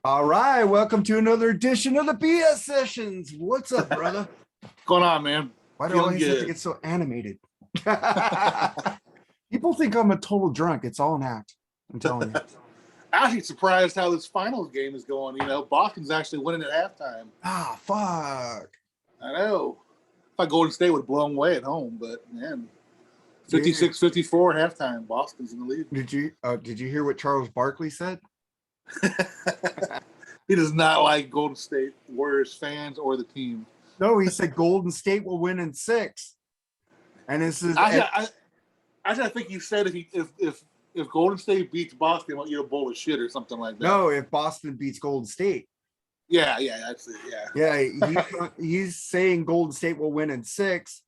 All right, welcome to another edition of the BS Sessions. What's up, brother? What's going on, man? Why do I Feeling always have to good. get so animated? People think I'm a total drunk. It's all an act. I'm telling you. Actually surprised how this finals game is going. You know, Boston's actually winning at halftime. Ah, fuck. I know. I thought Golden State would blow them away at home, but man, 56-54 at halftime. Boston's in the lead. Did you hear what Charles Barkley said? He does not like Golden State Warriors fans or the team. No, he said Golden State will win in 6. And this is I think he said if Golden State beats Boston, he'll eat a bowl of shit or something like that. No, if Boston beats Golden State. Yeah, that's it. Yeah, he's saying Golden State will win in 6,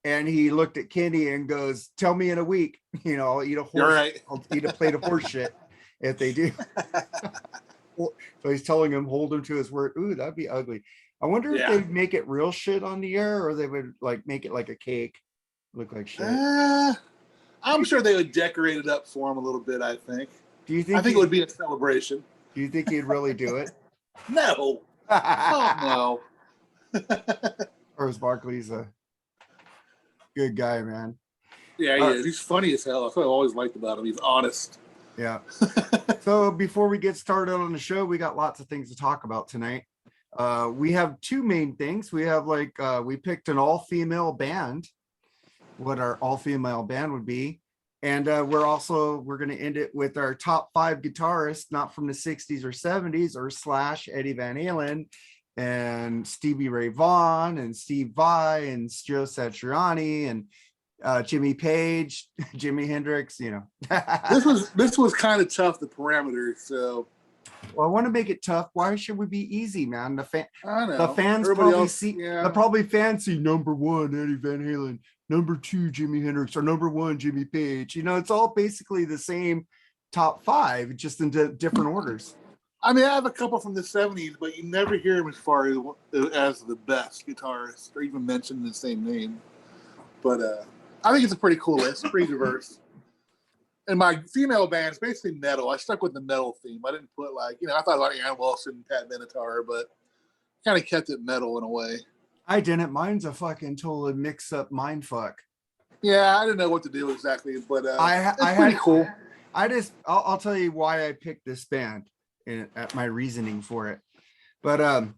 and he looked at Kenny and goes, "Tell me in a week, I'll eat a horse. Right. I'll eat a plate of horse shit if they do." So he's telling him, hold him to his word. Ooh, that'd be ugly. I wonder if they'd make it real shit on the air, or they would like make it like a cake, look like shit. I'm sure they would decorate it up for him a little bit. I think. Do you think? I think it would be a celebration. Do you think he'd really do it? No. Oh, no. Charles Barkley's a good guy, man. Yeah, he is. He's funny as hell. That's what I always liked about him. He's honest. Yeah. So before we get started on the show, we got lots of things to talk about tonight. We have 2 main things. We have we picked an all-female band, what our all-female band would be. And we're going to end it with our top 5 guitarists, not from the 60s or 70s, or / Eddie Van Halen and Stevie Ray Vaughan and Steve Vai and Joe Satriani and Jimmy Page, Jimi Hendrix, This was kind of tough, the parameters. So well, I want to make it tough. Why should we be easy, man? The fans probably fancy number 1 Eddie Van Halen, number 2 Jimi Hendrix, or number 1 Jimmy Page. It's all basically the same top 5, just in different orders. I mean, I have a couple from the 70s, but you never hear them as far as the best guitarist, or even mentioned the same name. But I think it's a pretty cool list, pretty diverse. And my female band's basically metal. I stuck with the metal theme. I didn't put I thought about Aaron Wilson, Pat Benatar, but kind of kept it metal in a way. I didn't. Mine's a fucking totally mix-up mind fuck. Yeah, I didn't know what to do exactly, but it's pretty cool. I'll tell you why I picked this band at my reasoning for it. But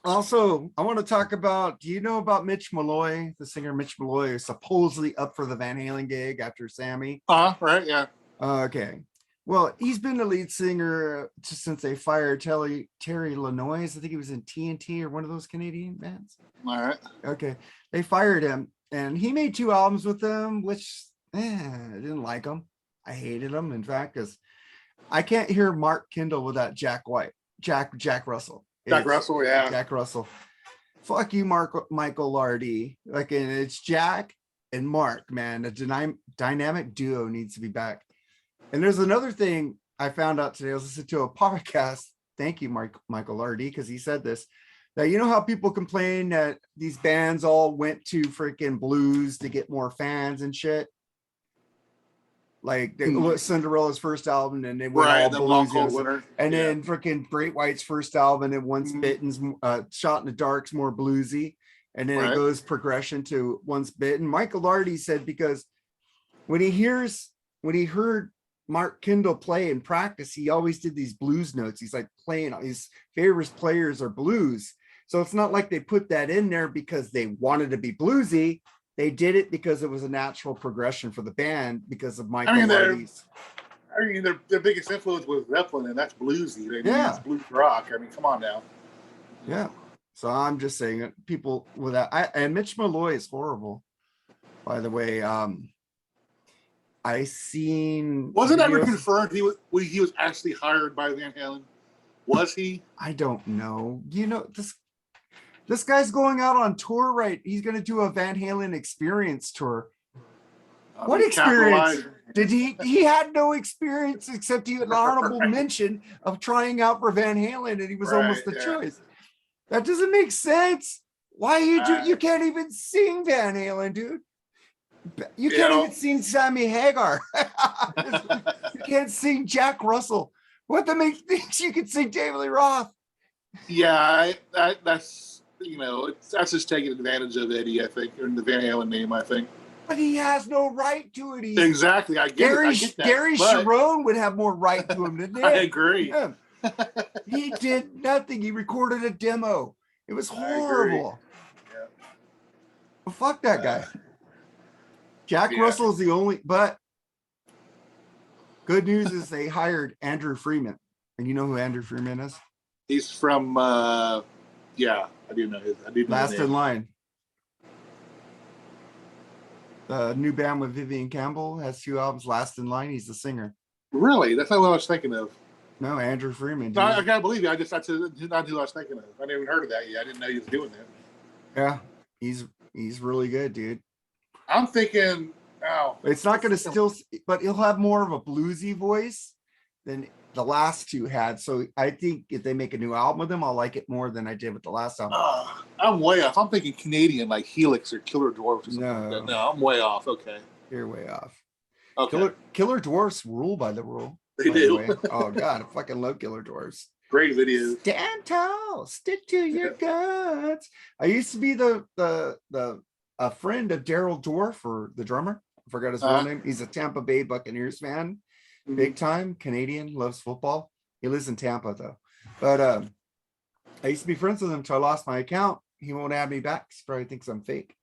also, I want to talk about, do you know about Mitch Malloy, the singer Mitch Malloy, is supposedly up for the Van Halen gig after Sammy? Right, yeah. Okay. Well, he's been the lead singer since they fired Terry Lanois. I think he was in TNT or one of those Canadian bands. All right. Okay. They fired him, and he made 2 albums with them, which I didn't like them. I hated them, in fact, because I can't hear Mark Kendall without Jack Russell. Jack Russell, yeah. Jack Russell. Fuck you, Michael Lardy. And it's Jack and Mark, man. A dynamic duo needs to be back. And there's another thing I found out today. I was listening to a podcast. Thank you, Michael Lardy, because he said this. Now, you know how people complain that these bands all went to freaking blues to get more fans and shit? Like Cinderella's first album, and they went all bluesy, and then freaking Great White's first album, and Once Bitten's Shot in the Dark's more bluesy, and then it goes progression to Once Bitten. Michael Lardy said because when he heard Mark Kendall play in practice, he always did these blues notes. He's like playing, his favorite players are blues, so it's not like they put that in there because they wanted to be bluesy. They did it because it was a natural progression for the band because of Michael Lardy's. Their biggest influence was Zeppelin, and that's bluesy. It's blues rock. I mean, come on now. Yeah. So I'm just saying it. People with that, and Mitch Malloy is horrible, by the way. I seen. Wasn't ever confirmed he was actually hired by Van Halen? Was he? I don't know. This guy's going out on tour, right? He's going to do a Van Halen experience tour. What experience? Did he had no experience except he had an honorable mention of trying out for Van Halen, and he was almost the choice. That doesn't make sense. Why you can't even sing Van Halen, dude? You can't even sing Sammy Hagar. You can't sing Jack Russell. What the makes you could sing David Lee Roth? Yeah, that's that's just taking advantage of Eddie, I think, or the Van Halen name, I think. But he has no right to it. Exactly, I get that. Gary Sharon would have more right to him than Nick. I agree. He did nothing. He recorded a demo. It was horrible. Yeah. Well, fuck that guy. Jack Russell's the only, but good news is they hired Andrew Freeman. And you know who Andrew Freeman is? He's from, I do know his. I do know Last in Line. The new band with Vivian Campbell has 2 albums. Last in Line. He's the singer. Really? That's not what I was thinking of. No, Andrew Freeman. No, I gotta believe you. That's not who I was thinking of. I never even heard of that yet. I didn't know he was doing that. Yeah, he's really good, dude. I'm thinking, it's not going to still, but he'll have more of a bluesy voice than the last 2 had. So I think if they make a new album with him, I'll like it more than I did with the last album. I'm way off. I'm thinking Canadian, like Helix or Killer Dwarfs or something like that. No, I'm way off. Okay. You're way off. Okay. Killer Dwarfs rule by the rule. They do. Oh God, I fucking love Killer Dwarfs. Great video. Stand tall, stick to your guns. I used to be a friend of Daryl Dwarf, or the drummer. I forgot his real name. He's a Tampa Bay Buccaneers fan, big time Canadian, loves football. He lives in Tampa though. But I used to be friends with him until I lost my account. He won't add me back. He probably thinks I'm fake.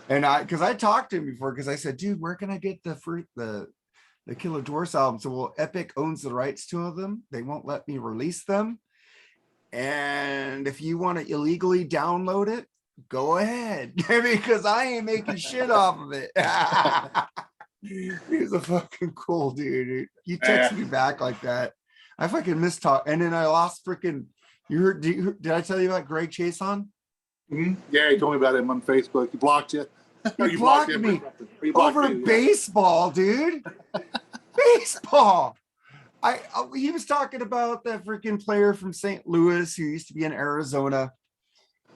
And because I talked to him before, because I said, dude, where can I get the Killer Dwarfs album? So, well, Epic owns the rights to them. They won't let me release them. And if you want to illegally download it, go ahead. Because I ain't making shit off of it. He's a fucking cool dude. You text me back like that. I fucking missed talk. And then I lost freaking, did I tell you about Greg Chason? Mm-hmm. Yeah, he told me about him on Facebook. He blocked you. He blocked me over baseball, dude. Baseball. He was talking about that freaking player from St. Louis who used to be in Arizona.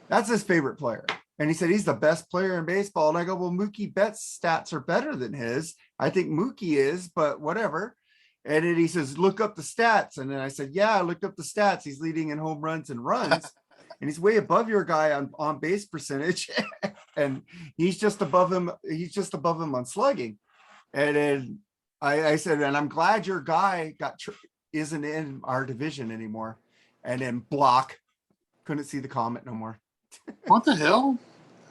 That's his favorite player. And he said he's the best player in baseball. And I go, well, Mookie Betts' stats are better than his. I think Mookie is, but whatever. And then he says, look up the stats. And then I said, yeah, I looked up the stats. He's leading in home runs and runs. And he's way above your guy on base percentage. And he's just above him. He's just above him on slugging. And then I said, and I'm glad your guy isn't in our division anymore. And then block. Couldn't see the comment no more. What the hell?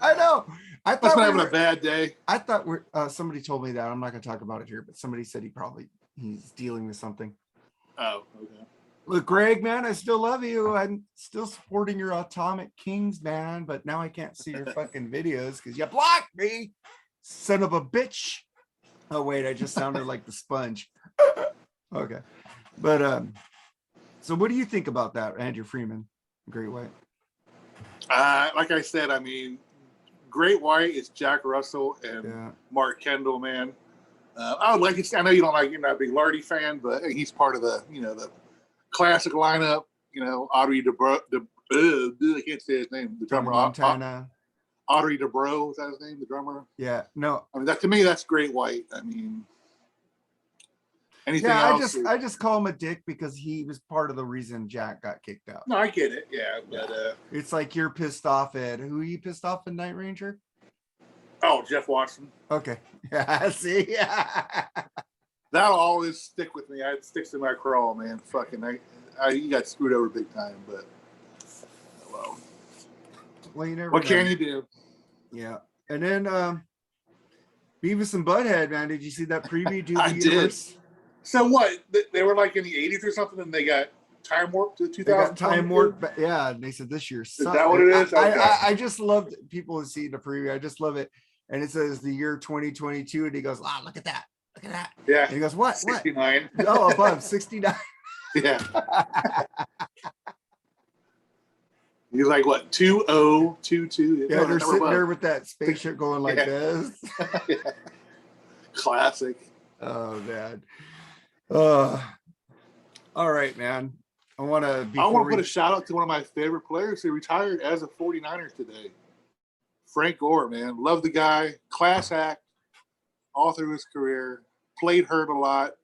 I know. I thought we having a bad day. I thought somebody told me that. I'm not going to talk about it here, but somebody said he's dealing with something. Oh, okay. Look, Greg, man, I still love you. I'm still supporting your Atomic Kings, man, but now I can't see your fucking videos because you blocked me, son of a bitch. Oh, wait, I just sounded like the sponge. Okay. But so what do you think about that, Andrew Freeman, Great White? Like I said, I mean, Great White is Jack Russell and Mark Kendall, man. I would like to. I know you're not a big Lardy fan, but he's part of the the classic lineup. Audrey DeBro. I can't say his name. The drummer, Montana. Audrey DeBro, is that his name? The drummer. Yeah. No. I mean, to me, that's Great White. I mean, anything else? I just call him a dick because he was part of the reason Jack got kicked out. No, I get it. Yeah, but it's like you're pissed off at who are you pissed off at Night Ranger? Oh, Jeff Watson. Okay. Yeah. See. Yeah. That'll always stick with me. It sticks in my crawl, man. Fucking, you got screwed over big time, but well, you never. What can you do? Yeah, and then Beavis and Butthead, man. Did you see that preview? I did. So what? They were like in the '80s or something, and they got time warp to 2000. They got time warp. Yeah, and they said this year. Is that what it is? I just loved people who see the preview. I just love it, and it says the year 2022, and he goes, "Ah, look at that." Look at that. Yeah. And he goes, what? 69. What? Oh, above 69. Yeah. He's like, what, 2022? Yeah, they're sitting there with that spaceship going like this. Yeah. Classic. Oh, man. All right, man. I want to put a shout out to one of my favorite players who retired as a 49er today. Frank Gore, man. Love the guy. Class act. All through his career, played hurt a lot.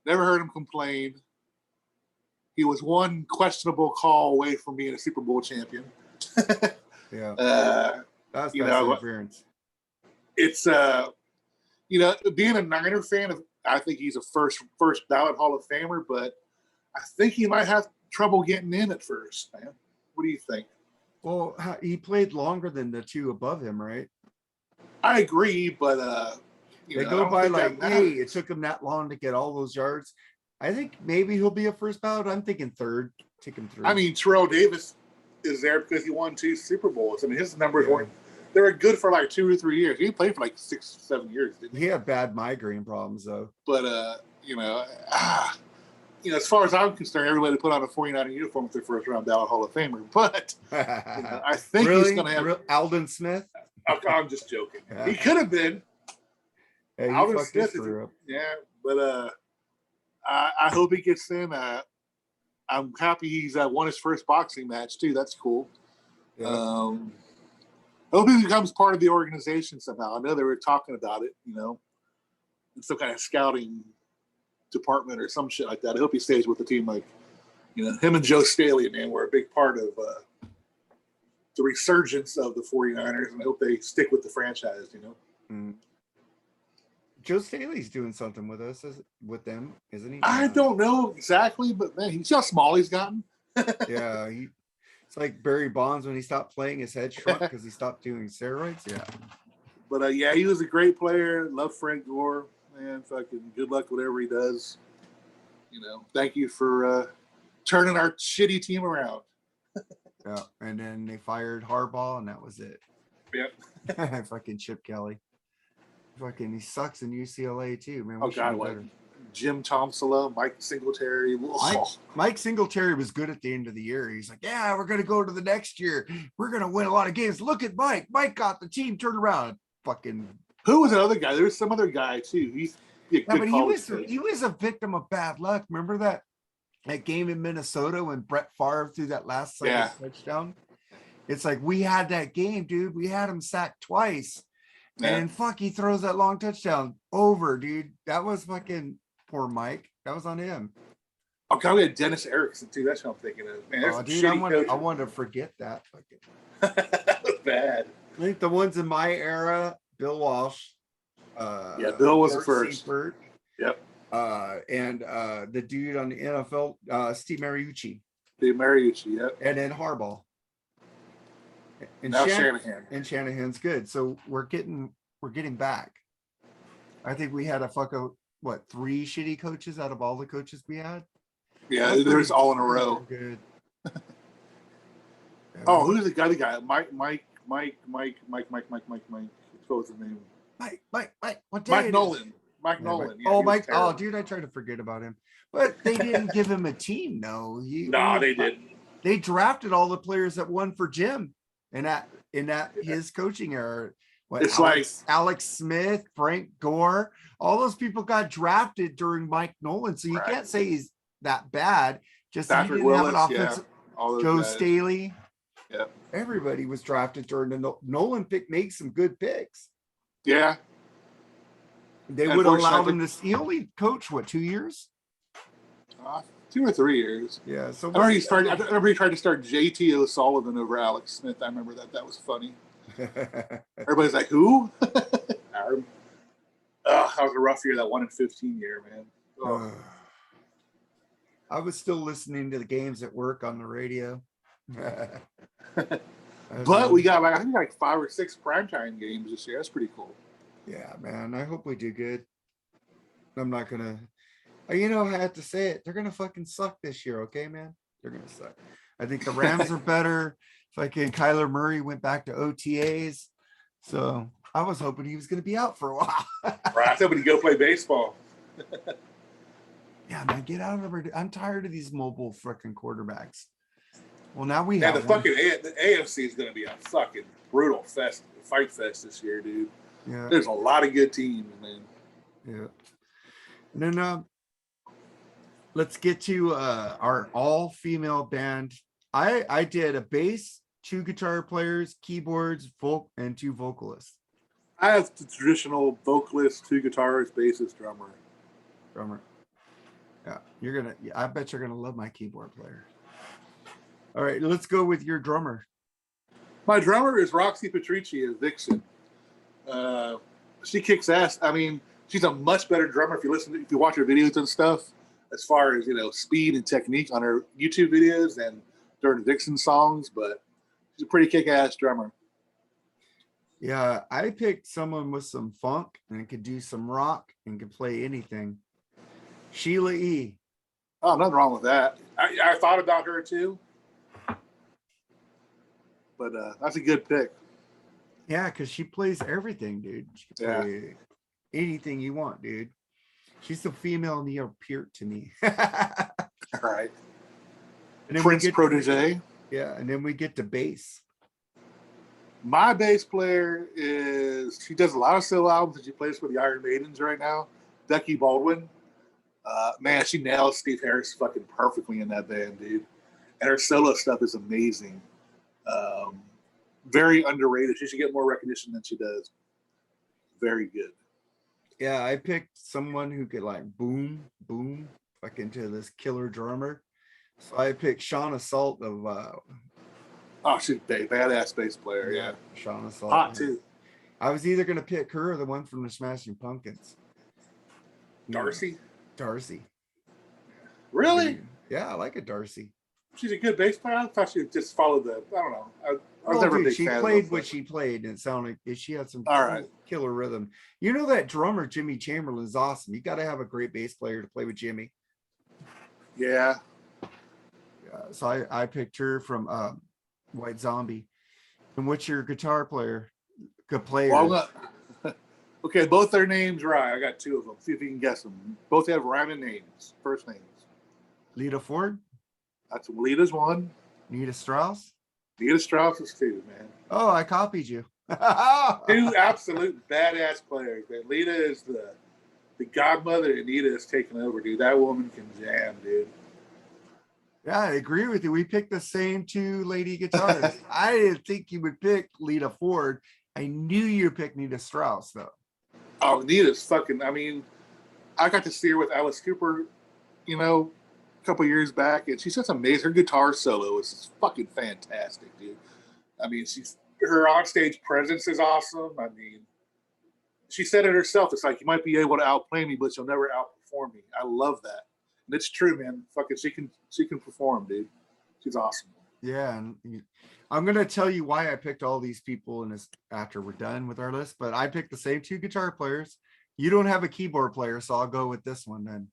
Never heard him complain. He was one questionable call away from being a Super Bowl champion. Yeah. That's interference. It's being a Niner fan, I think he's a first ballot Hall of Famer, but I think he might have trouble getting in at first, man. What do you think? Well, he played longer than the two above him, right? I agree, but they go by like, hey, it took him that long to get all those yards. I think maybe he'll be a first ballot. I'm thinking third. Take him through. I mean, Terrell Davis is there because he won 2 Super Bowls. I mean, his numbers weren't. They were good for like 2 or 3 years. He played for like 6, 7 years, didn't he? He had bad migraine problems though. But as far as I'm concerned, everybody put on a 49er uniform with their first round ballot Hall of Famer. But I think he's going to have Alden Smith. I'm just joking. Yeah. He could have been. Yeah, Alden Smith. But I hope he gets in. I'm happy he's won his first boxing match too. That's cool. Yeah. I hope he becomes part of the organization somehow. I know they were talking about it, in some kind of scouting department or some shit like that. I hope he stays with the team. Like, him and Joe Staley, man, were a big part of the resurgence of the 49ers, and I hope they stick with the franchise, Mm. Joe Staley's doing something with us, with them, isn't he? I don't know exactly, but man, he's how small he's gotten. Yeah, it's like Barry Bonds when he stopped playing, his head shrunk because he stopped doing steroids. Yeah. But he was a great player. Love Frank Gore. Man, fucking good luck whatever he does. Thank you for turning our shitty team around. Yeah, and then they fired Harbaugh, and that was it. Yep. Fucking Chip Kelly. Fucking he sucks in UCLA too, man. Oh God, like Jim Tomsula, Mike Singletary. Mike Singletary was good at the end of the year. He's like, yeah, we're gonna go to the next year. We're gonna win a lot of games. Look at Mike. Mike got the team turned around. Fucking. Who was another guy? There was some other guy too. He was a victim of bad luck. Remember that game in Minnesota when Brett Favre threw that last touchdown? It's like we had that game, dude. We had him sacked twice. Yeah. And he throws that long touchdown over, dude. That was fucking poor Mike. That was on him. Oh God, we had Dennis Erickson too. That's what I'm thinking of. Man, dude, I want to forget that. That was bad. I think the ones in my era, Bill Walsh. Bill was the first. Seifert, yep. And the dude on the NFL, Steve Mariucci. Yep. And then Harbaugh. And now Shanahan. And Shanahan's good. So we're getting back. I think we had 3 shitty coaches out of all the coaches we had? Yeah, there's all in a row. Good. Oh, who's the guy? Mike. What was his name? Mike. What day? Mike Nolan. Mike Nolan. Yeah, Mike. Oh, dude, I tried to forget about him. But they didn't give him a team, though. They didn't. They drafted all the players that won for Jim in that his coaching era. Alex Smith, Frank Gore, all those people got drafted during Mike Nolan. So you can't say he's that bad. Just he didn't have an offensive. Joe Staley. Yeah. Everybody was drafted during the Nolan pick. Made some good picks. Yeah. They would allow him to. He only coached 2 years? 2 or 3 years. Yeah. So I remember he tried to start JT O'Sullivan over Alex Smith. I remember that. That was funny. Everybody's like, who? That was a rough year. That 1-15 year, man. I was still listening to the games at work on the radio. But we got I think 5 or 6 primetime games this year. That's pretty cool. Yeah, man. I hope we do good. I'm not gonna. I have to say it. They're gonna fucking suck this year. Okay, man. They're gonna suck. I think the Rams are better. Fucking Kyler Murray went back to OTAs, so I was hoping he was gonna be out for a while. Right. I thought he'd go play baseball. Yeah, man. Get out of there. I'm tired of these mobile freaking quarterbacks. Well, now we have the AFC is going to be a fucking brutal fight fest this year, dude. Yeah, there's a lot of good teams, man. Yeah, and then let's get to our all-female band. I did a bass, 2 guitar players, keyboards, and 2 vocalists. I have the traditional vocalist, 2 guitarists, bassist, drummer. I bet you're gonna love my keyboard player. All right, let's go with your drummer. My drummer is Roxy Patrici of Vixen. She kicks ass. I mean, she's a much better drummer if you watch her videos and stuff, as far as speed and technique on her YouTube videos and during Vixen songs. But she's a pretty kick-ass drummer. Yeah, I picked someone with some funk and could do some rock and could play anything. Sheila E. Oh, nothing wrong with that. I thought about her too, but that's a good pick. Yeah, because she plays everything, dude. She can play anything you want, dude. She's the female Neil Peart to me. All right. And Prince protege. Yeah, and then we get to bass. My bass player she does a lot of solo albums and she plays for the Iron Maidens right now. Becky Baldwin. Man, she nails Steve Harris fucking perfectly in that band, dude. And her solo stuff is amazing. Very underrated. She should get more recognition than she does. Very good. Yeah, I picked someone who could like boom, like into this killer drummer. So I picked Shauna Salt of she's a badass bass player, yeah. Shauna Salt. Hot too. I was either gonna pick her or the one from the Smashing Pumpkins. Darcy? Darcy. Really? Yeah, I like a Darcy. She's a good bass player. I thought she just followed I don't know. I was never a big she fan played of what she played, and it sounded like she had some right. killer rhythm. You know that drummer Jimmy Chamberlain is awesome. You got to have a great bass player to play with Jimmy. Yeah. So I picked her from White Zombie. And what's your guitar player? Good player. Well, okay, both their names right. I got two of them. See if you can guess them. Both have rhyming names, first names. Lita Ford. That's Lita's one. Nita Strauss. Nita Strauss is two, man. Oh, I copied you. Two absolute badass players, man. Lita is the godmother, and Nita is taking over, dude. That woman can jam, dude. Yeah, I agree with you. We picked the same two lady guitarists. I didn't think you would pick Lita Ford. I knew you picked Nita Strauss, though. Oh, Nita's fucking, I mean, I got to see her with Alice Cooper, a couple years back, and she's just amazing. Her guitar solo is fucking fantastic, dude. I mean, her onstage presence is awesome. I mean, she said it herself. It's like, you might be able to outplay me, but you'll never outperform me. I love that. And it's true, man. Fucking, she can perform, dude. She's awesome. Yeah, and I'm gonna tell you why I picked all these people in this after we're done with our list. But I picked the same two guitar players. You don't have a keyboard player, so I'll go with this one then.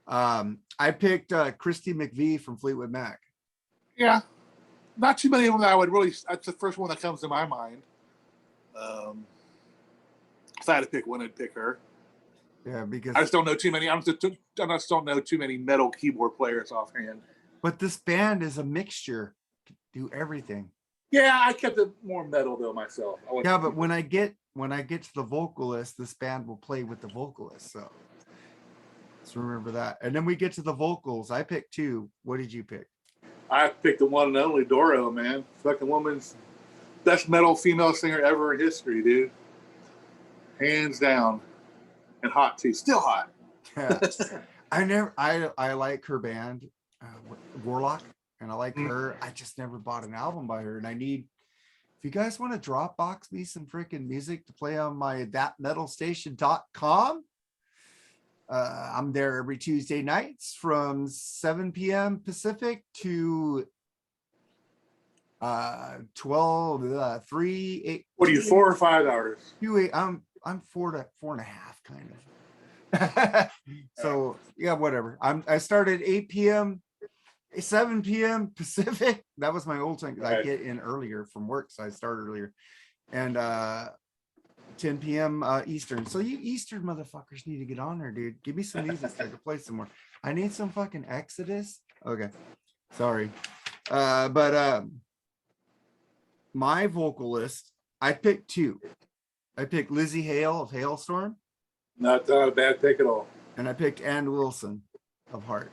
I picked Christy McVie from Fleetwood Mac. Yeah, not too many of them that I would really. That's the first one that comes to my mind. If I had to pick one, I'd pick her. Yeah, because I just don't know too many. I just don't know too many metal keyboard players offhand. But this band is a mixture. Do everything. Yeah, I kept it more metal though myself. Yeah, but when I get to the vocalist, this band will play with the vocalist. So let's remember that. And then we get to the vocals. I picked two. What did you pick? I picked the one and only Doro, man. Fucking woman's best metal female singer ever in history, dude. Hands down. And hot too. Still hot. Yeah. I like her band, Warlock, and I like her. I just never bought an album by her. And if you guys want to Dropbox me some freaking music to play on my thatmetalstation.com, I'm there every Tuesday nights from 7 p.m. Pacific to 3, 8. What are you, 4 or 5 hours? 2, 8. I'm 4.5 kind of. So yeah, whatever. I started 8 p.m. 7 p.m. Pacific. That was my old time. Right. I get in earlier from work, so I start earlier. And 10 p.m. Eastern. So you Eastern motherfuckers need to get on there, dude. Give me some music so I can play some more. I need some fucking Exodus. Okay. Sorry. But my vocalist, I picked two. I picked Lizzie Hale of Hailstorm. Not a bad pick at all. And I picked Ann Wilson of Heart.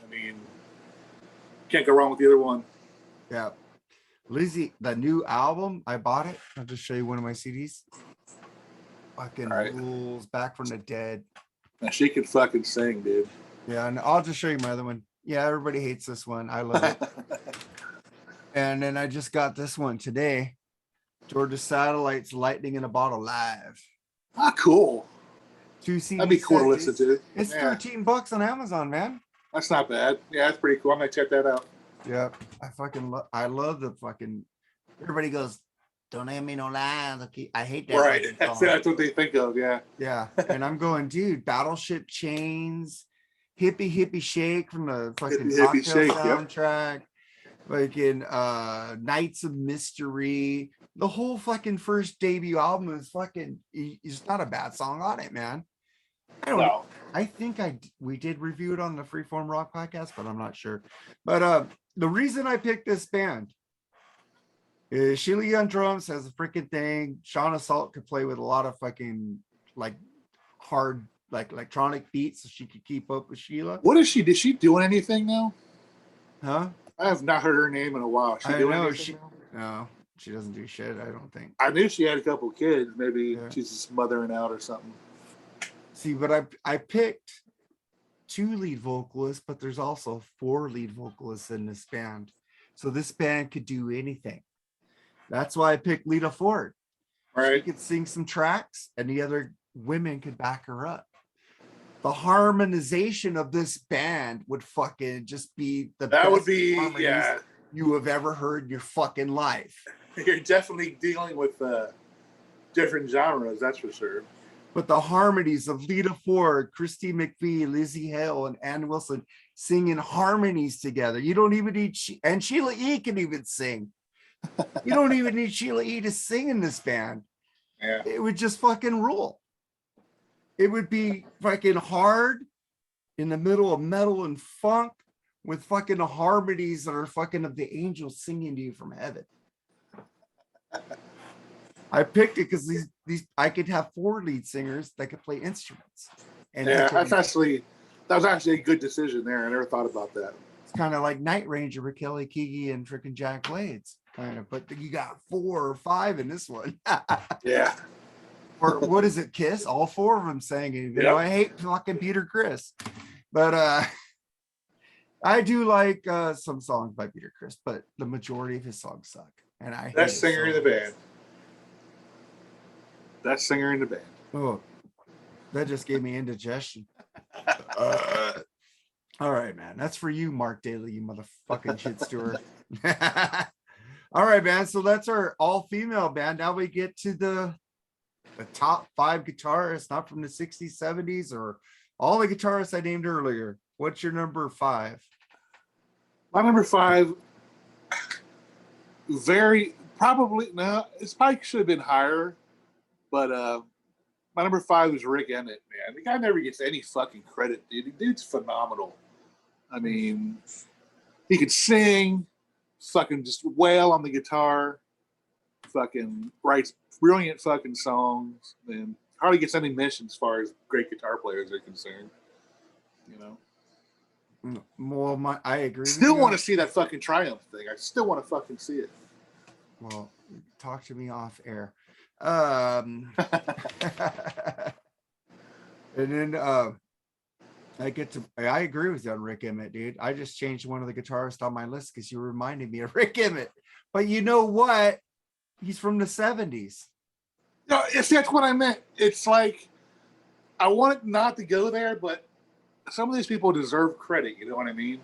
I mean, can't go wrong with either one. Yeah. Lizzie, the new album, I bought it. I'll just show you one of my CDs. Fucking rules, Back from the Dead. Now she can fucking sing, dude. Yeah, and I'll just show you my other one. Yeah, everybody hates this one. I love it. And then I just got this one today. Georgia Satellites Lightning in a Bottle live. Ah, cool. 2 CD That'd be cool to listen to. It's $13 on Amazon, man. That's not bad. Yeah, that's pretty cool. I'm gonna check that out. Yeah, I love the fucking. Everybody goes, don't hand me no lines. I hate that. Right. That's what they think of. Yeah. Yeah, and I'm going, dude. Battleship Chains, Hippie Hippie Shake from the fucking Hippie Cocktail Shake, soundtrack. Like in Nights of Mystery, the whole fucking first debut album is fucking. It's not a bad song on it, man. I don't know. I think we did review it on the Freeform Rock podcast, but I'm not sure. But the reason I picked this band is Sheila on drums has a freaking thing. Sean Assault could play with a lot of fucking like hard like electronic beats, so she could keep up with Sheila. What is she? Is she doing anything now? Huh? I have not heard her name in a while. I know no, she doesn't do shit. I don't think. I knew she had a couple kids. Maybe she's just mothering out or something. See, but I picked 2 lead vocalists, but there's also 4 lead vocalists in this band. So this band could do anything. That's why I picked Lita Ford. Right. She could sing some tracks and the other women could back her up. The harmonization of this band would fucking just be the best would be you have ever heard in your fucking life. You're definitely dealing with different genres, that's for sure. But the harmonies of Lita Ford, Christy McVie, Lizzie Hale, and Ann Wilson singing harmonies together. You don't even need, and Sheila E. can even sing. You don't even need Sheila E. to sing in this band. Yeah. It would just fucking rule. It would be fucking hard in the middle of metal and funk with fucking harmonies that are fucking of the angels singing to you from heaven. I picked it because these I could have 4 lead singers that could play instruments. And yeah, that was actually a good decision there. I never thought about that. It's kind of like Night Ranger with Kelly Keagy and freaking Jack Blades, kind of. But you got 4 or 5 in this one. Yeah. Or what is it, Kiss? All 4 of them sang it. You know, I hate fucking Peter Criss. But I do like some songs by Peter Criss, but the majority of his songs suck. And I Best singer in the band. Best singer in the band. Oh, that just gave me indigestion. All right, man. That's for you, Mark Daly, you motherfucking shit steward. All right, man. So that's our all-female band. Now we get to the top 5 guitarists, not from the 60s, 70s, or all the guitarists I named earlier. What's your number 5? My number 5, it probably should have been higher, but my number 5 is Rick Emmett, man. The guy never gets any fucking credit, dude. The dude's phenomenal. I mean, he could sing, fucking just wail on the guitar, fucking writes brilliant fucking songs, and hardly gets any mention as far as great guitar players are concerned. You know. Well, I agree. Still want to see that fucking Triumph thing. I still want to fucking see it. Well, talk to me off air. And then I agree with you on Rick Emmett, dude. I just changed one of the guitarists on my list because you reminded me of Rick Emmett. But you know what? He's from the 70s. No, that's what I meant. It's like I wanted not to go there, but some of these people deserve credit. You know what I mean?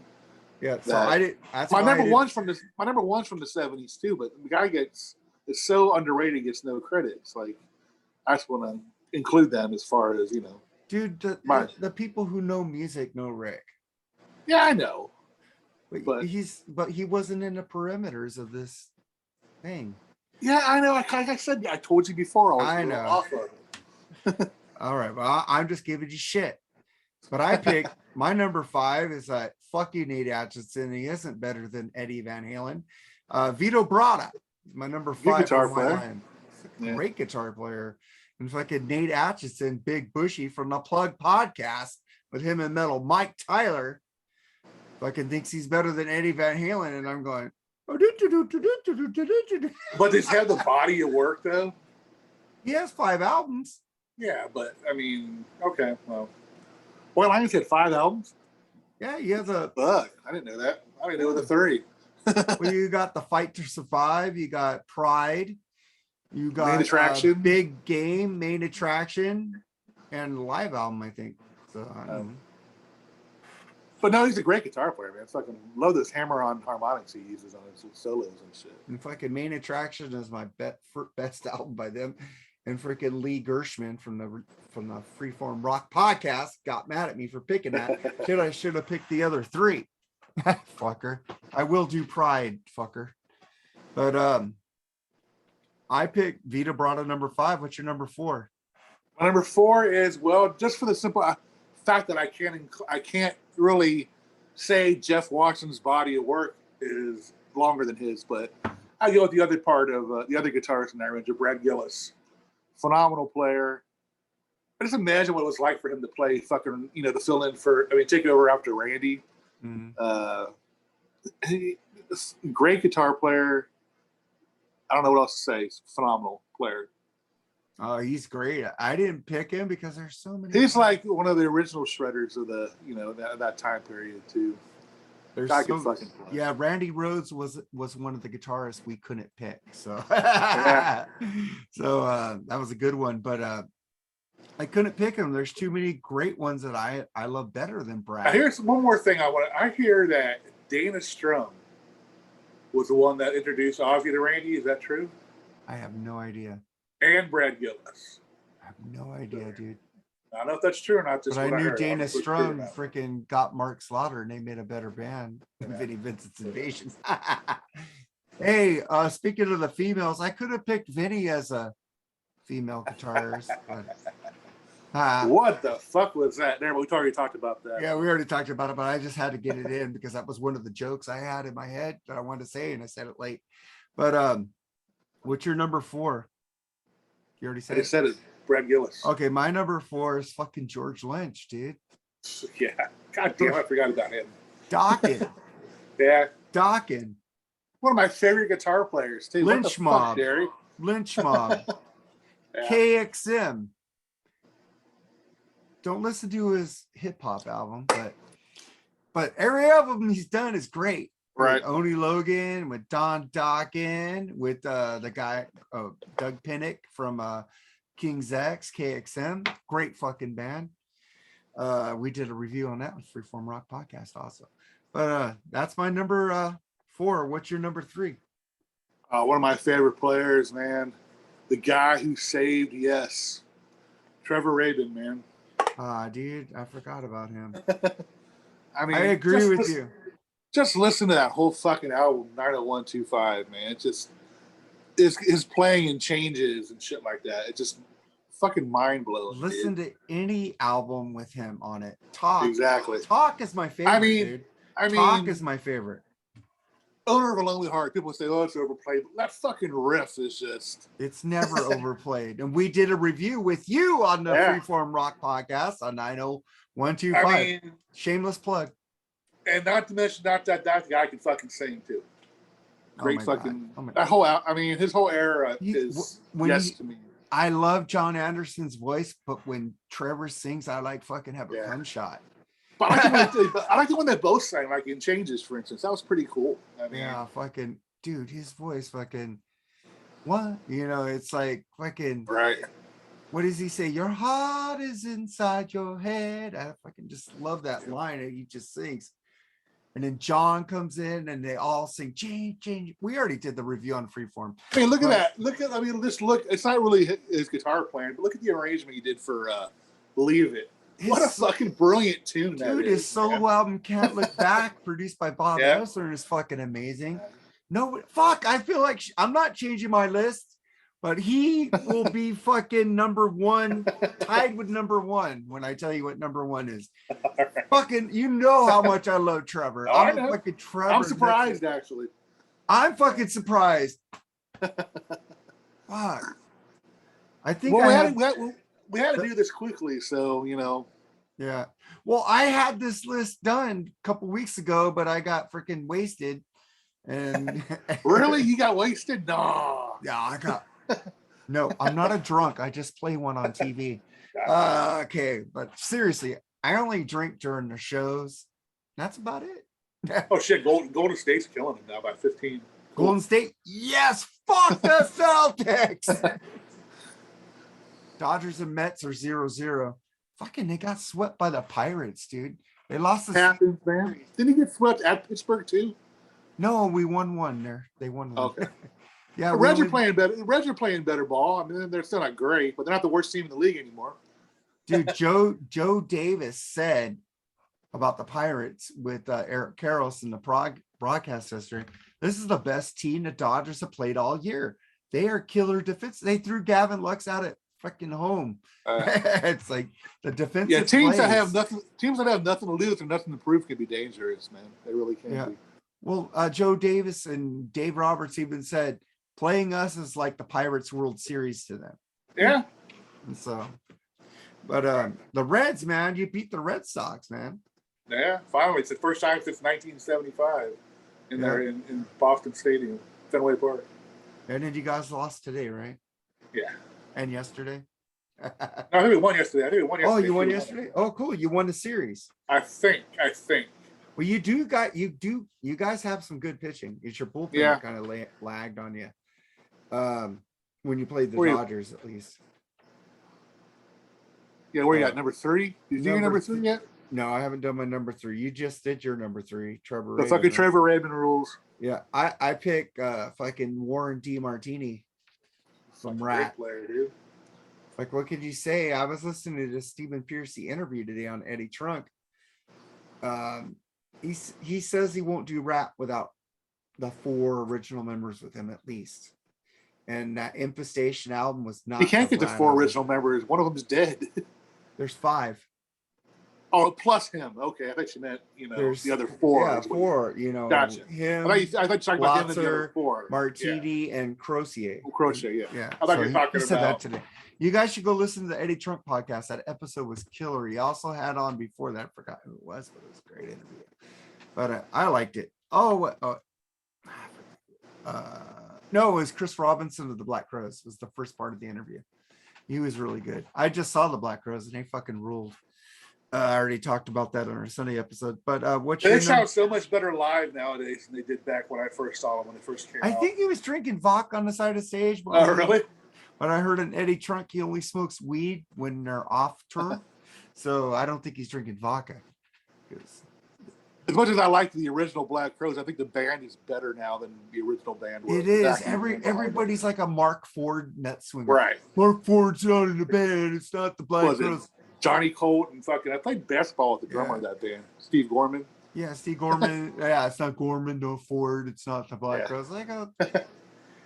Yeah. So I did. My number one's from the 70s too. But the guy is so underrated, gets no credit. It's like I just want to include them as far as Dude, the people who know music know Rick. Yeah, I know. But he wasn't in the perimeters of this thing. Yeah, I know. Like I said, I told you before. I know. Off of it. All right, well, I'm just giving you shit. But I picked my number 5 is fuck you, Nate Atchison. He isn't better than Eddie Van Halen. Vito Bratta, my number 5 guitar player. Great guitar player. And fucking Nate Atchison, Big Bushy from the Plug podcast with him and Metal Mike Tyler, fucking thinks he's better than Eddie Van Halen, and I'm going. But does he have the body of work though? He has 5 albums. Yeah, but I mean, okay, well, Lions had 5 albums. Yeah, you have the fuck. I didn't know that. I didn't know the 3. Well, you got the Fight to Survive, you got Pride, you got Main Attraction, Big Game, Main Attraction, and live album, I think. So I don't know. But no, he's a great guitar player, man. I fucking love those hammer-on harmonics he uses on his solos and shit. And fucking Main Attraction is my best album by them. And freaking Lee Gershman from the Freeform Rock podcast got mad at me for picking that. I should have picked the other 3. Fucker. I will do Pride, fucker. But I picked Vita Brata number 5. What's your number 4? My number 4 is, well, just for the simple fact that I can't really say Jeff Washington's body of work is longer than his, but I go with the other part of the other guitarist in that range, Brad Gillis. Phenomenal player. I just imagine what it was like for him to play fucking, to fill in take over after Randy. Mm-hmm. Great guitar player. I don't know what else to say. He's a phenomenal player. Oh, he's great. I didn't pick him because there's so many. He's like one of the original shredders of the, that time period too. Fucking play. Yeah, Randy Rhoads was one of the guitarists we couldn't pick. So yeah. So that was a good one, but I couldn't pick him. There's too many great ones that I love better than Brad. Here's one more thing I hear that Dana Strum was the one that introduced Ozzy to Randy. Is that true? I have no idea. And Brad Gillis. I have no idea, dude. I don't know if that's true or not. But I knew Dana Strum freaking got Mark Slaughter and they made a better band than Vinnie Vincent's Invasions. Hey, speaking of the females, I could have picked Vinnie as a female guitarist. But, what the fuck was that? There, we already talked about that. Yeah, we already talked about it, but I just had to get it in because that was one of the jokes I had in my head that I wanted to say, and I said it late. But what's your number 4? You already said I said it. Brad Gillis. Okay, my number 4 is fucking George Lynch, dude. Yeah. God damn, I forgot about him. Dokken. Yeah. Dokken. One of my favorite guitar players, too. Lynch Mob. Jerry? Lynch Mob. Yeah. KXM. Don't listen to his hip hop album, but every album he's done is great. Right. With Oni Logan, with Don Dokken, with the guy Doug Pinnick from King's X, KXM. Great fucking band. We did a review on that with Freeform Rock Podcast also. But that's my number 4. What's your number 3? One of my favorite players, man. The guy who saved Yes. Trevor Rabin, man. Dude, I forgot about him. I mean, I agree with you. Just listen to that whole fucking album, 90125, man. It just his playing and changes and shit like that. It just fucking mind blowing. Listen to any album with him on it. Talk. Exactly. Talk is my favorite. Dude. Talk is my favorite. Owner of a Lonely Heart. People say, "Oh, it's overplayed." But that fucking riff is just—it's never overplayed. And we did a review with you on the Freeform Rock Podcast on 90125. I mean, shameless plug. And not to mention, that guy can fucking sing too. Great fucking that whole. I mean, his whole era is to me. I love John Anderson's voice, but when Trevor sings, I like fucking have a cum shot. But I like the one that both sang, like in Changes, for instance. That was pretty cool. I mean, yeah, fucking dude, his voice, fucking what? It's like fucking right. What does he say? Your heart is inside your head. I fucking just love that line that he just sings. And then John comes in and they all sing change, change. We already did the review on Freeform. I mean, look at that. I mean, just look. It's not really his guitar playing, but look at the arrangement he did for Believe It. What a fucking brilliant tune that is. Dude, his solo album Can't Look Back, produced by Bob Elsler, is fucking amazing. No, fuck, I feel like I'm not changing my list, but he will be fucking number 1, tied with number 1 when I tell you what number 1 is. Right. Fucking, you know how much I love Trevor. I'm a fucking Trevor. I'm surprised, actually. I'm fucking surprised. Fuck. I think we had to do this quickly, so Yeah. Well, I had this list done a couple weeks ago, but I got freaking wasted. And really, you got wasted? No. Yeah, No, I'm not a drunk. I just play one on TV. Okay, but seriously, I only drink during the shows That's about it. Oh shit, Golden State's killing him now by 15. Golden State, yes, fuck the Celtics. Dodgers and Mets are 0-0. Fucking, they got swept by the Pirates, dude. They lost the happens, man. Didn't he get swept at Pittsburgh too? No, we won one there. They won one. Okay. Yeah, the Reds are playing better. The Reds are playing better ball. I mean, they're still not great, but they're not the worst team in the league anymore. Dude, Joe Davis said about the Pirates with Eric Karros in the broadcast history. This is the best team the Dodgers have played all year. They are killer defense. They threw Gavin Lux out at fucking home. It's like the defensive. Yeah, teams that have nothing to lose and nothing to prove can be dangerous, man. They really can be. Well, Joe Davis and Dave Roberts even said playing us is like the Pirates World Series to them. Yeah. And so, but the Reds, man, you beat the Red Sox, man. Yeah, finally, it's the first time since 1975 in Boston Stadium, Fenway Park. And then you guys lost today, right? Yeah. And yesterday? No, I think we won yesterday. Oh, you won yesterday? Oh, cool. You won the series. I think. Well, you guys have some good pitching. It's your bullpen that kind of lagged on you. When you played the Dodgers, at least. Yeah, where you at? Number 3? Did you do your number 3 yet? No, I haven't done my number 3. You just did your number 3, Trevor. The fucking Trevor Rabin rules. Yeah, I pick fucking Warren DeMartini from Rat. Player, dude. Like, what could you say? I was listening to the Stephen Piercy interview today on Eddie Trunk. He says he won't do Rat without the 4 original members with him at least. And that Infestation album was not. You can't get the 4 original members. One of them is dead. There's 5. Oh, plus him. Okay, I thought you meant the other 4. Yeah, 4. Gotcha. Him. I thought you were talking about him and the other 4. Martini and Crozier. Oh, Crozier, yeah. I thought you were talking said about that today. You guys should go listen to the Eddie Trunk podcast. That episode was killer. He also had on before that. I forgot who it was, but it was a great interview. But I liked it. No, it was Chris Robinson of the Black Crowes. It was the first part of the interview. He was really good. I just saw the Black Crowes and they fucking ruled. I already talked about that on our Sunday episode. But they sound so much better live nowadays than they did back when I first saw them when they first came out. I think he was drinking vodka on the side of the stage. Oh, really? But I heard an Eddie Trunk, he only smokes weed when they're off tour. So I don't think he's drinking vodka. As much as I like the original Black Crowes, I think the band is better now than the original band was. It is. Everybody's like a Mark Ford net swinger. Right. Mark Ford's not in the band. It's not the Black Crowes. Johnny Colt and fucking. I played basketball with the drummer of that band, Steve Gorman. Yeah, Steve Gorman. Yeah, it's not Gorman, no Ford. It's not the Black Crowes. Like,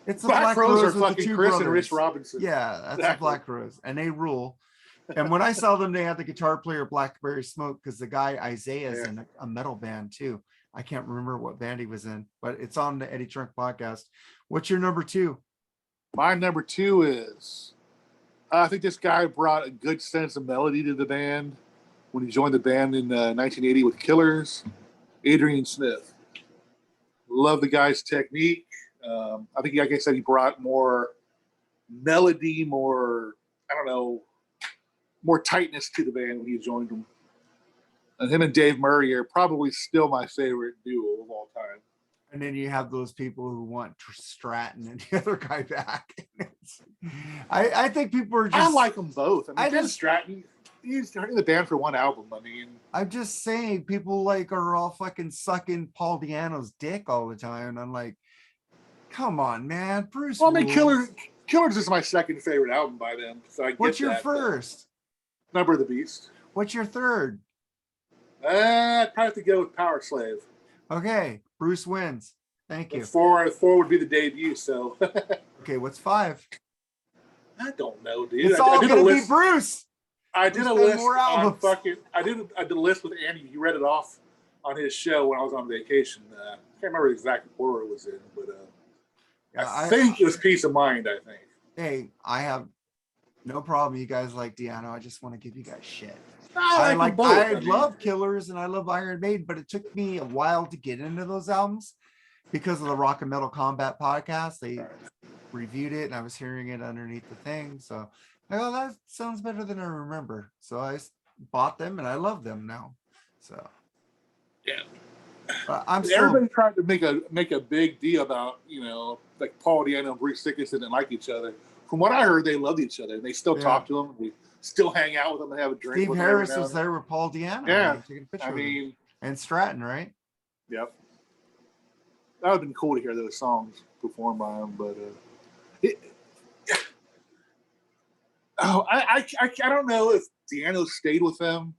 it's the Black Crowes are fucking Chris and Rich Robinson. Yeah, that's the Black Crowes, and they rule. And when I saw them, they had the guitar player Blackberry Smoke because the guy Isaiah is in a metal band too. I can't remember what band he was in, but it's on the Eddie Trunk podcast. What's your number 2? My number 2 is. I think this guy brought a good sense of melody to the band when he joined the band in 1980 with Killers, Adrian Smith. Love the guy's technique. I think, like I said, he brought more melody, more tightness to the band when he joined them. And him and Dave Murray are probably still my favorite duo of all time. And then you have those people who want Stratton and the other guy back. I think people are just. I like them both. I mean, Stratton, he's in the band for one album. I mean, I'm just saying, people are all fucking sucking Paul Di'Anno's dick all the time, and I'm like, come on, man, Bruce. Well, I mean, Killers is my second favorite album by them. So what's your first? Number of the Beast. What's your third? I'd probably have to go with Power Slave. Okay, Bruce wins. Thank you. 4 would be the debut. So. Okay, what's 5? I don't know, dude. It's all gonna be Bruce. I did a list on fucking. I did a list with Andy. He read it off on his show when I was on vacation. I can't remember the exact order it was in, but I think it was Peace of Mind. I think. Hey, I have no problem. You guys like Di'Anno. I just want to give you guys shit. I love Killers and I love Iron Maiden, but it took me a while to get into those albums because of the Rock and Metal Combat podcast. They reviewed it and I was hearing it underneath the thing. So that sounds better than I remember. So I bought them and I love them now. So Yeah. I'm Everybody tried to make a big deal about, like Paul Di'Anno and Bruce Dickinson didn't like each other. From what I heard, they loved each other and they still talk to them. They still hang out with them and have a drink. Steve with Harris them was there with Paul Di'Anno. Yeah, taking a picture with him. And Stratton, right? Yep. That would have been cool to hear those songs performed by him, but I don't know if Di'Anno stayed with them.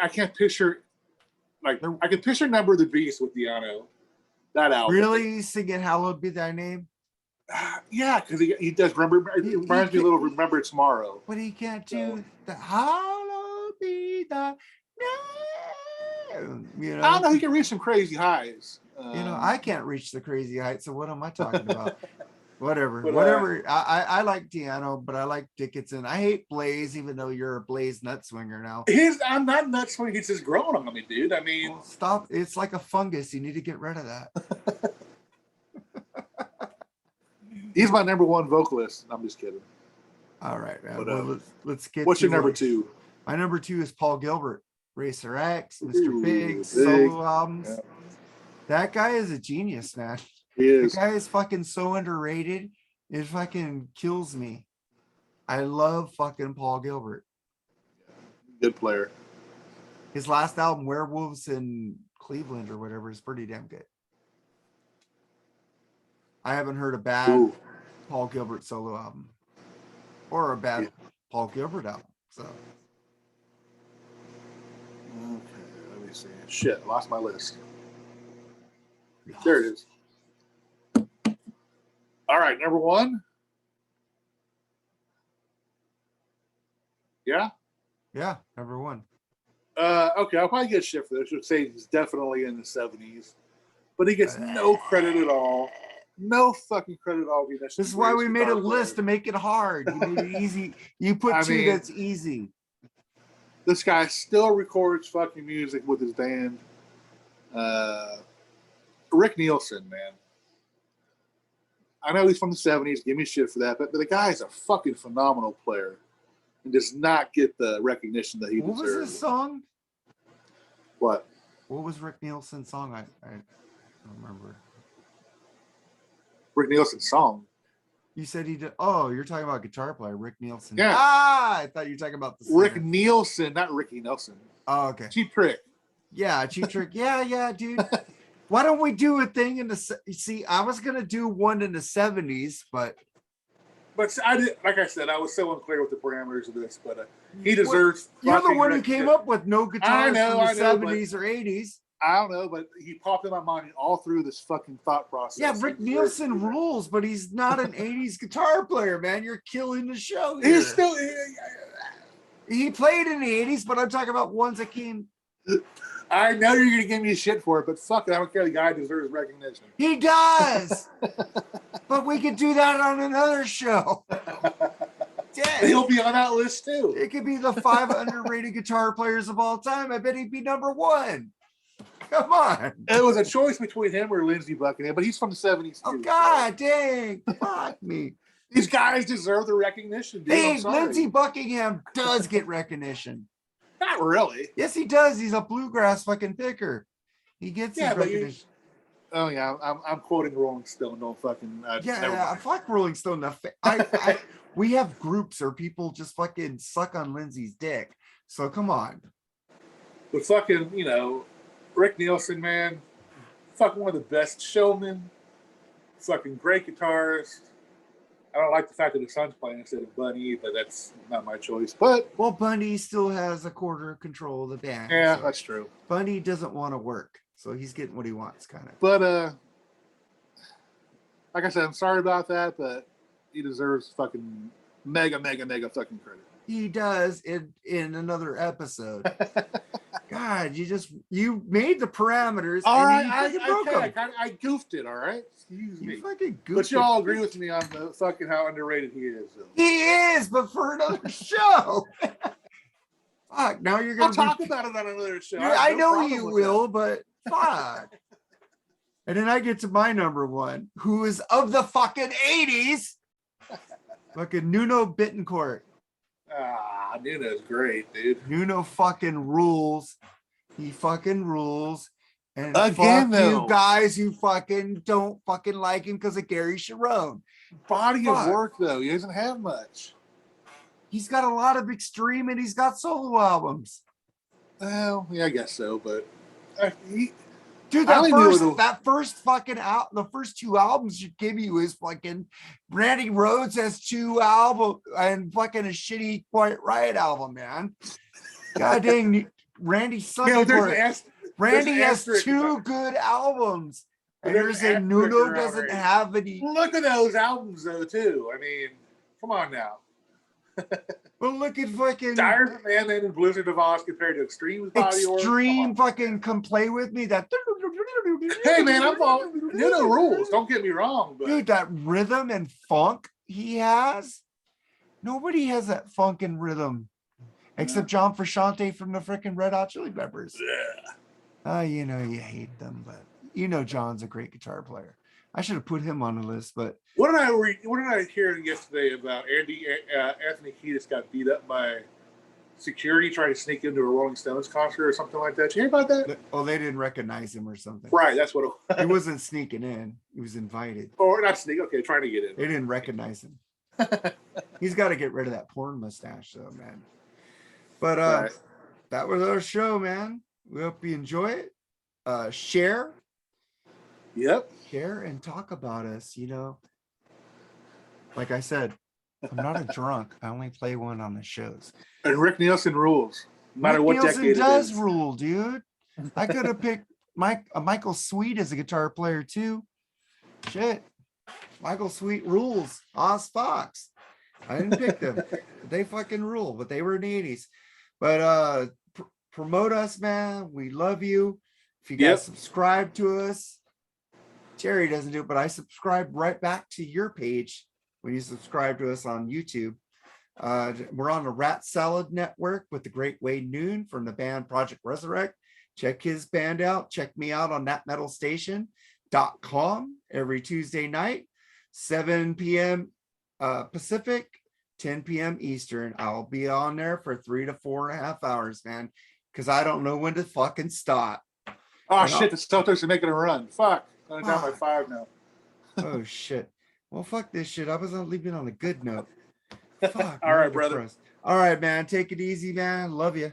I can't picture. Like, I can picture Number of the Beast with Di'Anno. That album. Really? Singing Hallowed Be Thy Name? Yeah, because he does remember. It reminds me a little of Remember Tomorrow. But he can't do the Hallowed Be Thy Name. I don't know. He can reach some crazy highs. I can't reach the crazy heights. So what am I talking about? Whatever. I like Di'Anno, but I like Dickinson. I hate Blaze, even though you're a Blaze nut swinger now. I'm not nut swinger. He's just growing on me, dude. I mean, stop. It's like a fungus. You need to get rid of that. He's my number one vocalist. I'm just kidding. All right, man. But, let's get. What's your number two? My number two is Paul Gilbert, Racer X, Mr. Big, solo albums. Yeah. That guy is a genius, man. He is. The guy is fucking so underrated. It fucking kills me. I love fucking Paul Gilbert. Good player. His last album, Werewolves in Cleveland or whatever, is pretty damn good. I haven't heard a bad Paul Gilbert solo album or a bad Paul Gilbert album. So. Okay, let me see. Shit, lost my list. There it is. All right, number one. Yeah? Yeah, number one. Okay, I'll probably get shit for this. I should say he's definitely in the 70s. But he gets no credit at all. No fucking credit at all. This is why we made a list to make it hard. You made it easy. You put that's easy. This guy still records fucking music with his band. Rick Nielsen, man. I know he's from the 70s. Give me shit for that. But the guy is a fucking phenomenal player and does not get the recognition that he deserves. What was his song? What? What was Rick Nielsen's song? I don't remember. Rick Nielsen's song. You said he did. Oh, you're talking about guitar player Rick Nielsen. Yeah. I thought you were talking about the singer. Rick Nielsen, not Ricky Nelson. Oh, okay. Cheap Trick. Yeah, Cheap Trick. Yeah, dude. Why don't we do a thing in the? See, I was gonna do one in the 70s, but I did. Like I said, I was so unclear with the parameters of this, but he deserves. You're the one who came up with no guitars from the 70s or 80s. I don't know, but he popped in my mind all through this fucking thought process. Yeah, Rick Nielsen rules, but he's not an 80s guitar player, man. You're killing the show here. He's still. He played in the 80s, but I'm talking about ones that came. I know you're going to give me shit for it, but fuck it. I don't care. The guy deserves recognition. He does. But we could do that on another show. Yeah. He'll be on that list too. It could be the 5 underrated guitar players of all time. I bet he'd be number one. Come on. It was a choice between him or Lindsey Buckingham, but he's from the 70s too. Oh, God dang. Fuck me. These guys deserve the recognition, dude. Hey, Lindsey Buckingham does get recognition. Not really. Yes, he does. He's a bluegrass fucking picker. He gets his recognition. Oh yeah, I'm quoting Rolling Stone. Don't fucking. I fuck Rolling Stone. We have groups or people just fucking suck on Lindsey's dick. So come on. But fucking, Rick Nielsen, man, fucking one of the best showmen. Fucking great guitarist. I don't like the fact that his son's playing instead of Bunny, but that's not my choice. But Bunny still has a quarter of control of the band. Yeah, so that's true. Bunny doesn't want to work, so he's getting what he wants, kind of. But like I said, I'm sorry about that, but he deserves fucking mega fucking credit. He does in another episode. God, you made the parameters. All right, I goofed it. All right, excuse me. You fucking goofed. But you all agree with me on the fucking how underrated he is. Though. He is, but for another show. Fuck. Now you're gonna. I'll talk about it on another show. I know you will, but fuck. And then I get to my number one, who is of the fucking 80s. Fucking Nuno Bittencourt. Nuno's great, dude. Nuno fucking rules. He fucking rules. And again, fuck though, you guys who fucking don't fucking like him because of Gary Sharon. Body of work, though. He doesn't have much. He's got a lot of extreme and he's got solo albums. Well, yeah, I guess so, but dude, that first fucking the first two albums should give you is fucking Randy Rhoads has 2 albums and fucking a shitty Quiet Riot album, man. God dang, Randy sucking for it. Randy has 2 good albums. And you're saying Nuno doesn't have any. Look at those albums, though, too. I mean, come on now. Well, look at fucking Dire Man and Blizzard of Oz compared to Extreme's body of work. Extreme fucking Come Play With Me. That hey man, I'm all Nuno rules. Don't get me wrong, but dude, that rhythm and funk he has. Nobody has that funk and rhythm except John Frusciante from the freaking Red Hot Chili Peppers. Yeah. You know you hate them, but you know John's a great guitar player. I should have put him on the list, but what did I hear yesterday about Anthony Kiedis got beat up by security trying to sneak into a Rolling Stones concert or something like that? Did you hear about that? Oh, they didn't recognize him or something. Right, that's what it was. He wasn't sneaking in. He was invited. Or not sneak. Okay, trying to get in. They didn't recognize him. He's got to get rid of that porn mustache, though, man. But that was our show, man. We hope you enjoy it. Share. Yep. Share and talk about us. You know, like I said, I'm not a drunk. I only play one on the shows. And Rick Nielsen rules. No matter what decade it is. Rick Nielsen does rule, dude. I could have picked Michael Sweet as a guitar player too. Shit. Michael Sweet rules. Oz Fox. I didn't pick them. They fucking rule, but they were in the 80s. But promote us, man. We love you. If you guys subscribe to us, Jerry doesn't do it, but I subscribe right back to your page when you subscribe to us on YouTube. We're on the Rat Salad Network with the Great Wade Noon from the band Project Resurrect. Check his band out. Check me out on thatmetalstation.com every Tuesday night, 7 p.m. Pacific, 10 p.m. Eastern. I'll be on there for 3 to 4.5 hours, man, because I don't know when to fucking stop. Oh, shit. The Celtics are making a run. Fuck. I'm down by 5 now. Oh, shit. Well, fuck this shit. I was leaving on a good note. Fuck. All right, brother. All right, man. Take it easy, man. Love you.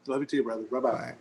Love you too, brother. Bye-bye. Bye.